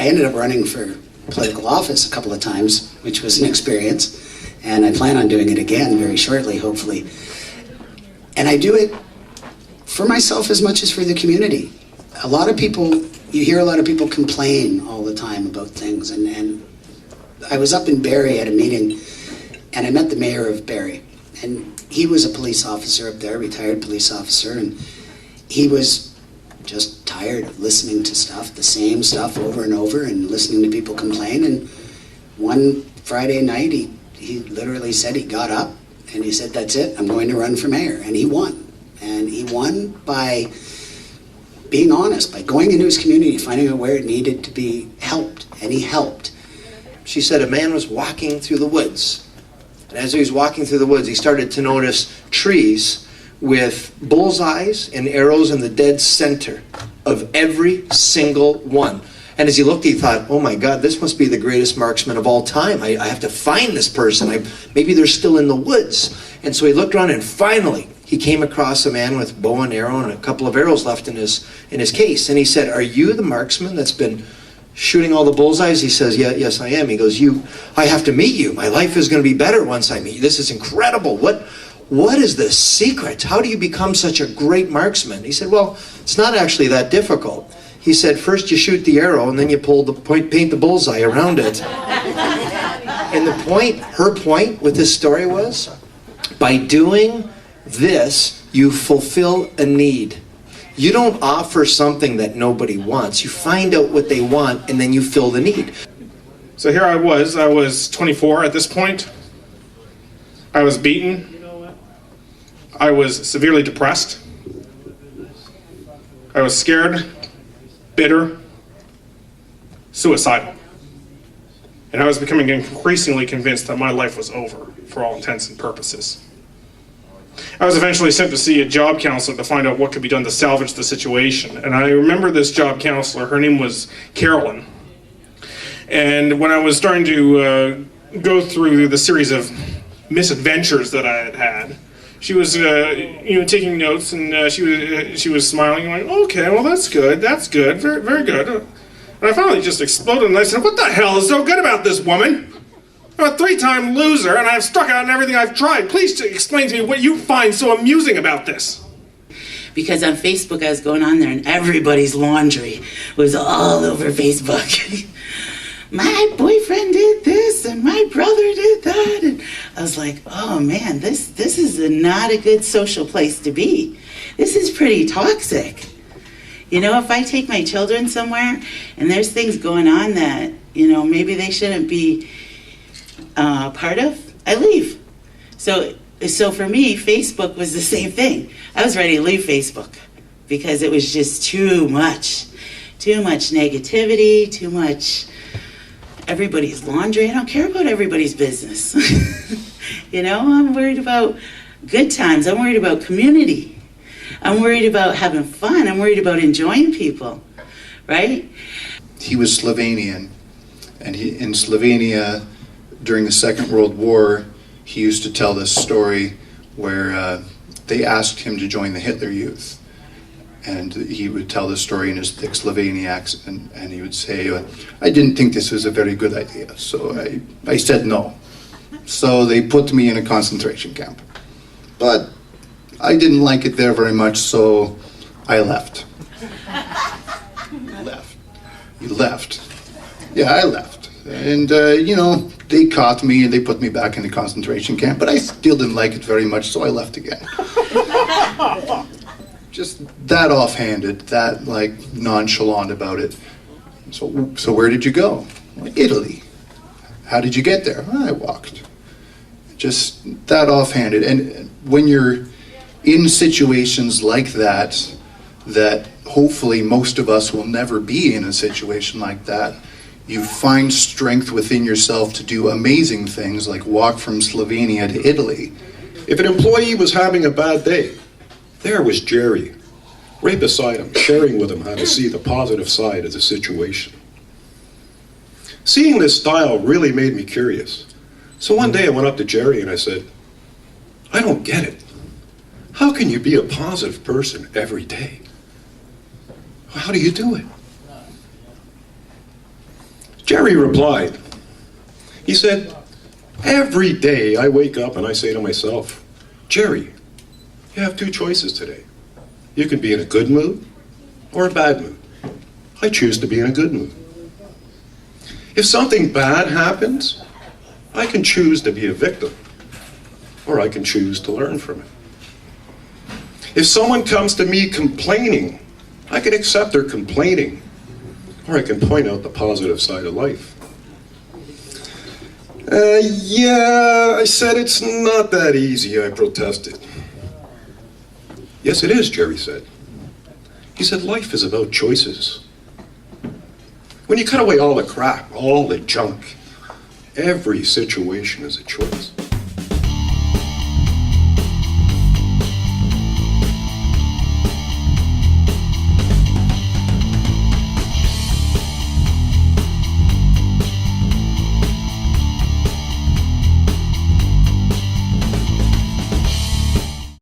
ended up running for political office a couple of times, which was an experience, and I plan on doing it again very shortly, hopefully. And I do it for myself as much as for the community. A lot of people, you hear a lot of people complain all the time about things, and I was up in Barrie at a meeting, and I met the mayor of Barrie, and he was a police officer up there, retired police officer, and he was just tired of listening to stuff, the same stuff over and over, and listening to people complain. And one Friday night, he literally said, he got up and he said, that's it, I'm going to run for mayor. And he won. And he won by being honest, by going into his community, finding out where it needed to be helped. And he helped. She said a man was walking through the woods. And as he was walking through the woods, he started to notice trees with bullseyes and arrows in the dead center of every single one. And as he looked, he thought, oh my God, this must be the greatest marksman of all time. I have to find this person. Maybe they're still in the woods. And so he looked around, and finally he came across a man with bow and arrow and a couple of arrows left in his case. And he said, are you the marksman that's been shooting all the bullseyes? He says, yeah, yes, I am. He goes, I have to meet you. My life is going to be better once I meet you. This is incredible. What is the secret? How do you become such a great marksman? He said, well, it's not actually that difficult. He said, first you shoot the arrow, and then you paint the bullseye around it. And her point with this story was, by doing this, you fulfill a need. You don't offer something that nobody wants. You find out what they want, and then you fill the need. So here I was 24 at this point. I was beaten. I was severely depressed. I was scared, bitter, suicidal. And I was becoming increasingly convinced that my life was over for all intents and purposes. I was eventually sent to see a job counselor to find out what could be done to salvage the situation. And I remember this job counselor, her name was Carolyn. And when I was starting to go through the series of misadventures that I had had, she was, taking notes, and she was smiling, going, okay, well, that's good, very, very good. And I finally just exploded, and I said, what the hell is so good about this woman? I'm a 3-time loser, and I've struck out on everything I've tried. Please explain to me what you find so amusing about this. Because on Facebook, I was going on there, and everybody's laundry was all over Facebook. My boyfriend did this, and my brother did that, and I was like, oh man, this is not a good social place to be. This is pretty toxic. You know, if I take my children somewhere and there's things going on that, maybe they shouldn't be part of, I leave. So for me, Facebook was the same thing. I was ready to leave Facebook because it was just too much negativity, too much everybody's laundry. I don't care about everybody's business. I'm worried about good times. I'm worried about community. I'm worried about having fun. I'm worried about enjoying people, right? He was Slovenian, and in Slovenia, during the Second World War, he used to tell this story where they asked him to join the Hitler Youth. And he would tell the story in his thick Slovenian accent, and he would say, I didn't think this was a very good idea, so I said no. So they put me in a concentration camp. But I didn't like it there very much, so I left. You left? Yeah, I left. And, they caught me and they put me back in the concentration camp, but I still didn't like it very much, so I left again. Just that offhanded, that nonchalant about it. So where did you go? Italy. How did you get there? I walked. Just that offhanded. And when you're in situations like that hopefully most of us will never be in a situation like that, you find strength within yourself to do amazing things like walk from Slovenia to Italy. If an employee was having a bad day, there was Jerry, right beside him, sharing with him how to see the positive side of the situation. Seeing this style really made me curious. So one day I went up to Jerry and I said, I don't get it. How can you be a positive person every day? How do you do it? Jerry replied. He said, every day I wake up and I say to myself, Jerry, you have two choices today. You can be in a good mood or a bad mood. I choose to be in a good mood. If something bad happens, I can choose to be a victim, or I can choose to learn from it. If someone comes to me complaining, I can accept their complaining, or I can point out the positive side of life. Yeah, I said, it's not that easy, I protested. Yes, it is, Jerry said. He said, life is about choices. When you cut away all the crap, all the junk, every situation is a choice.